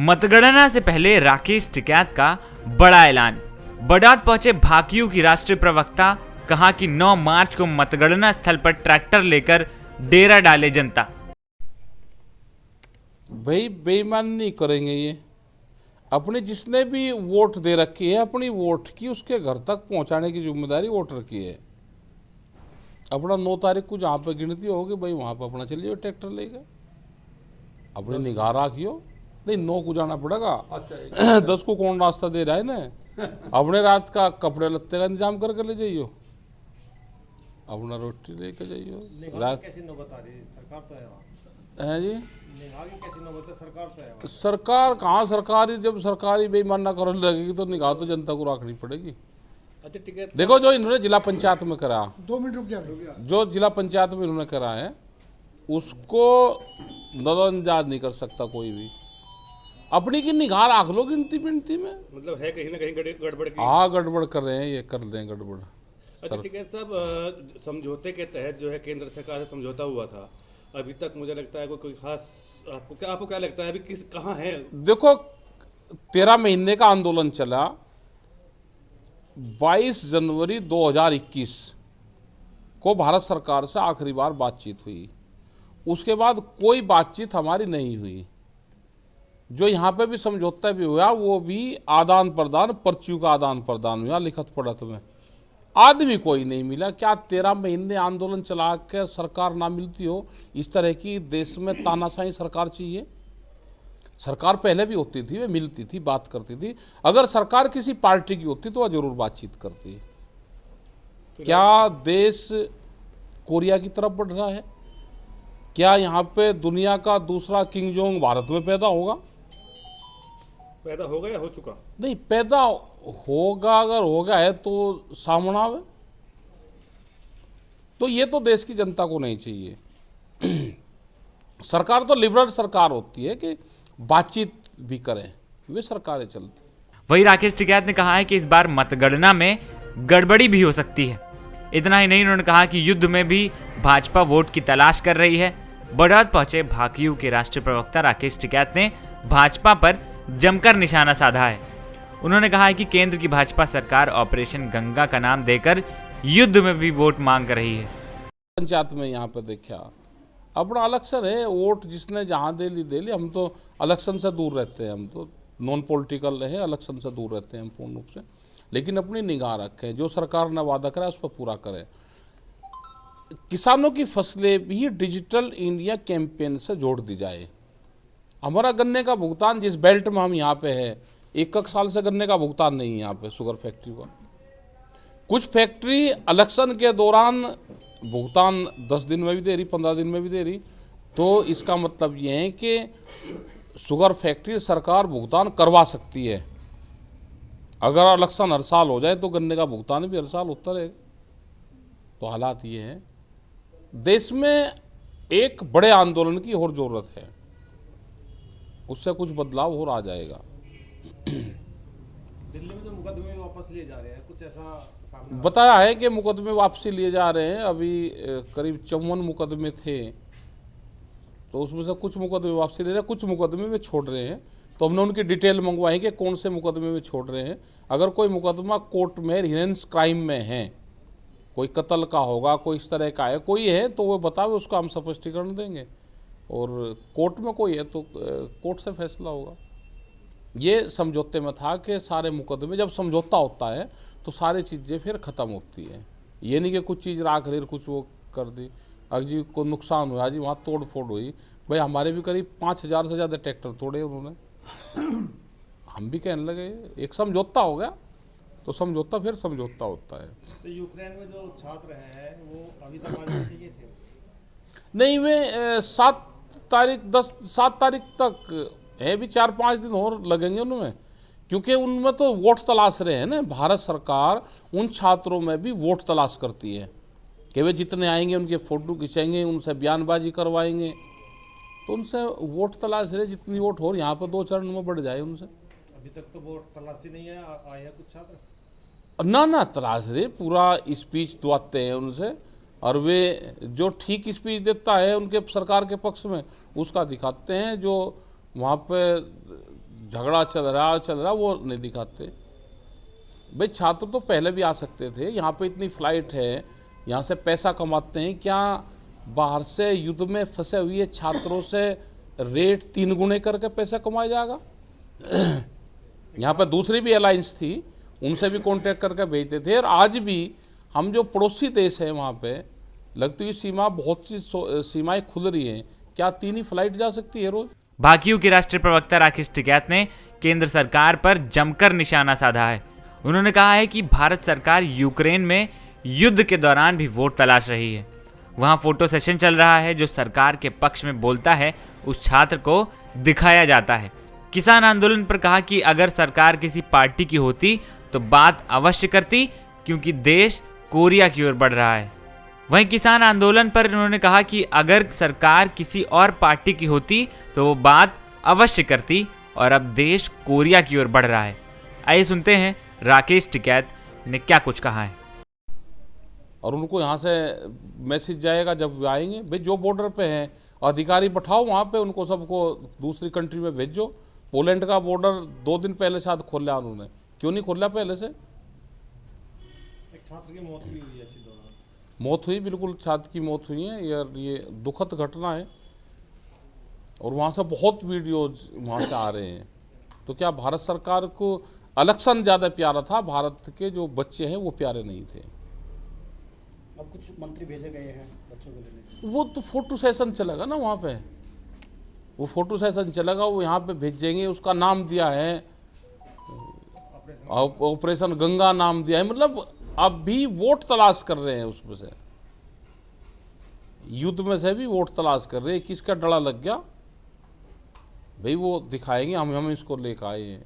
मतगणना से पहले राकेश टिकैत का बड़ा ऐलान। बड़ौद पहुंचे भाकियू की राष्ट्रीय प्रवक्ता, कहा कि 9 मार्च को मतगणना स्थल पर ट्रैक्टर लेकर डेरा डाले जनता। भाई बेईमान नहीं करेंगे ये। अपने जिसने भी वोट दे रखी है, अपनी वोट की उसके घर तक पहुंचाने की जिम्मेदारी वोटर की है। अपना 9 तारीख को जहाँ पे गिनती होगी भाई वहाँ पे अपना चलिए ट्रैक्टर लेकर, अपनी निगाह रखियो। नहीं 9 को जाना पड़ेगा। अच्छा 10 को कौन रास्ता दे रहा है ना। अपने रात का कपड़े लत्ते का इंतजाम करके ले जाइयो, अपना रोटी लेके जाइयो। रात कैसी नौबत आ रही है, सरकार तो है जी। कैसी नौबत है, सरकार तो है। सरकार कहाँ सरकारी, जब सरकारी बेईमान ना करने लगेगी तो निगाह तो जनता को रखनी पड़ेगी। अच्छा ठीक है। देखो जो इन्होंने जिला पंचायत में करा, 2 मिनट रुक जा, जो जिला पंचायत में इन्होंने करा है उसको नजरअंदाज नहीं कर सकता कोई भी। अपनी की निगाह रख लो गिनती पिनती में। मतलब है कहीं ना कहीं गड़बड़। हाँ गड़बड़ कर रहे हैं, ये कर दें गड़बड़। अच्छा ठीक है साहब, समझौते के तहत जो है केंद्र सरकार से समझौता हुआ था, अभी तक मुझे लगता है कोई खास आपको क्या लगता है अभी कहाँ है? देखो 13 महीने का आंदोलन चला। 22 जनवरी 2021 को भारत सरकार से आखिरी बार बातचीत हुई। उसके बाद कोई बातचीत हमारी नहीं हुई। जो यहाँ पे भी समझौता भी हुआ वो भी आदान प्रदान, पर्चियों का आदान प्रदान हुआ लिखत पढ़त में। आदमी कोई नहीं मिला। क्या 13 महीने आंदोलन चला कर सरकार ना मिलती हो? इस तरह की देश में तानाशाही सरकार चाहिए? सरकार पहले भी होती थी, वे मिलती थी, बात करती थी। अगर सरकार किसी पार्टी की होती तो वह जरूर बातचीत करती। क्या देश कोरिया की तरफ बढ़ रहा है? क्या यहाँ पे दुनिया का दूसरा किंग जोंग भारत में पैदा होगा? पैदा होगा या हो चुका? नहीं, पैदा होगा। अगर होगा है तो सामना आवे। तो ये तो देश की जनता को नहीं चाहिए। सरकार तो लिबरल सरकार होती है कि बातचीत भी करें, वे सरकारें चलती। वही राकेश टिकैत ने कहा है कि इस बार मतगणना में गड़बड़ी भी हो सकती है। इतना ही नहीं, उन्होंने कहा कि युद्ध में भी भाजपा वोट की तलाश कर रही है। बड़ौद पहुंचे भाकियू के राष्ट्रीय प्रवक्ता राकेश टिकैत ने भाजपा पर जमकर निशाना साधा है। उन्होंने कहा है कि केंद्र की भाजपा सरकार ऑपरेशन गंगा का नाम देकर युद्ध में भी वोट मांग रही है। पंचायत में यहाँ पे देखा अपना इलेक्शन है, वोट जिसने जहाँ दे ली। हम तो इलेक्शन से दूर रहते हैं, हम तो नॉन पॉलिटिकल है, इलेक्शन से दूर रहते हैं हम पूर्ण रूप से। लेकिन अपनी निगाह रखें, जो सरकार ने वादा करा उस पर पूरा करें। किसानों की फसलें भी डिजिटल इंडिया कैंपेन से जोड़ दी जाए। हमारा गन्ने का भुगतान जिस बेल्ट में हम यहाँ पे है, 1 साल से गन्ने का भुगतान नहीं है यहाँ पे शुगर फैक्ट्री का। कुछ फैक्ट्री इलेक्शन के दौरान भुगतान 10 दिन में भी दे रही, 15 दिन में भी दे रही। तो इसका मतलब ये है कि शुगर फैक्ट्री सरकार भुगतान करवा सकती है। अगर इलेक्शन हर साल हो जाए तो गन्ने का भुगतान भी हर साल होता रहेगा। तो हालात ये है, देश में एक बड़े आंदोलन की और जरूरत है, उससे कुछ बदलाव और आ जाएगा। दिल्ली में जो मुकदमे वापस लिए जा रहे हैं, कुछ ऐसा सामने बताया है कि मुकदमे वापसी लिए जा रहे हैं। अभी करीब 54 मुकदमे थे, तो उसमें से कुछ मुकदमे वापसी ले रहे हैं, कुछ मुकदमे में छोड़ रहे हैं। तो हमने उनकी डिटेल मंगवाई कि कौन से मुकदमे में छोड़ रहे हैं। अगर कोई मुकदमा कोर्ट में हिरेंस क्राइम में है, कोई कत्ल का होगा, कोई इस तरह का है, कोई है तो वो बतावे, उसका हम स्पष्टीकरण देंगे। और कोर्ट में कोई है तो कोर्ट से फैसला होगा। ये समझौते में था कि सारे मुकदमे, जब समझौता होता है तो सारी चीज़ें फिर ख़त्म होती है। ये नहीं कि कुछ चीज़ राख ले कुछ वो कर दी। अगर जी को नुकसान हुआ जी, वहाँ तोड़ फोड़ हुई, भाई हमारे भी करीब 5000 से ज़्यादा ट्रैक्टर तोड़े उन्होंने। हम भी कहने लगे एक समझौता हो गया तो समझौता फिर समझौता होता है। तो यूक्रेन में जो छात्र हैं वो अभी तक आने चाहिए थे? नहीं, वे 7 तारीख तक है, भी 4-5 दिन और लगेंगे उनमें, क्योंकि उनमें तो वोट तलाश रहे हैं ना। भारत सरकार उन छात्रों में भी वोट तलाश करती है कि वे जितने आएंगे उनके फोटो खिंचाएंगे, उनसे बयानबाजी करवाएंगे। तो उनसे वोट तलाश रहे, जितनी वोट हो यहाँ पर 2 चरण में बढ़ जाए उनसे। अभी तक तो वोट तलाशी नहीं है, आए हैं कुछ छात्र? ना तलाश रहे, पूरा स्पीच दुआते हैं उनसे। और वे जो ठीक स्पीच देता है उनके सरकार के पक्ष में, उसका दिखाते हैं। जो वहाँ पे झगड़ा चल रहा वो नहीं दिखाते। भाई छात्र तो पहले भी आ सकते थे, यहाँ पे इतनी फ्लाइट है, यहाँ से पैसा कमाते हैं, क्या बाहर से युद्ध में फंसे हुए छात्रों से रेट 3 गुने करके पैसा कमाया जाएगा? यहाँ पर दूसरी भी एयरलाइंस थी, उनसे भी कांटेक्ट करके भेजते थे। और आज भी हम जो पड़ोसी देश है वहाँ पे लगती हुई सीमा, बहुत सी सीमाएं खुल रही हैं, क्या 3 ही फ्लाइट जा सकती है रोज? भाकियू के राष्ट्रीय प्रवक्ता राकेश टिकैत ने केंद्र सरकार पर जमकर निशाना साधा है। उन्होंने कहा है कि भारत सरकार यूक्रेन में युद्ध के दौरान भी वोट तलाश रही है। वहां फोटो सेशन चल रहा है, जो सरकार के पक्ष में बोलता है उस छात्र को दिखाया जाता है। किसान आंदोलन पर कहा कि अगर सरकार किसी पार्टी की होती तो बात अवश्य करती, क्योंकि देश कोरिया की ओर बढ़ रहा है। वहीं किसान आंदोलन पर उन्होंने कहा कि अगर सरकार किसी और पार्टी की होती तो वो बात अवश्य करती, और अब देश कोरिया की ओर बढ़ रहा है। आइए सुनते हैं राकेश टिकैत ने क्या कुछ कहा है। और उनको यहाँ से मैसेज जाएगा जब वो आएंगे, भाई जो बॉर्डर पे हैं अधिकारी बैठाओ वहाँ पे, उनको सबको दूसरी कंट्री में भेजो। पोलैंड का बॉर्डर 2 दिन पहले शायद खोला उन्होंने, क्यों नहीं खोला पहले से? एक छात्र की मौत भी हुई है इसी दौरान। मौत हुई, बिल्कुल छात्र की मौत हुई है यार, ये दुखद घटना है। और वहाँ से बहुत वीडियोज वहाँ से आ रहे हैं। तो क्या भारत सरकार को इलेक्शन ज़्यादा प्यारा था, भारत के जो बच्चे हैं वो प्यारे नहीं थे? अब कुछ मंत्री भेजे गए हैं बच्चों को लेने। वो तो फोटो सेशन चलेगा ना वहाँ पे, वो फोटो सेशन चलेगा, वो यहाँ पे भेजेंगे। उसका नाम दिया है ऑपरेशन गंगा, नाम दिया है। मतलब अब भी वोट तलाश कर रहे हैं उसमें से, युद्ध में से भी वोट तलाश कर रहे हैं। किसका डला लग गया भाई, वो दिखाएंगे हम इसको लेकर आए हैं।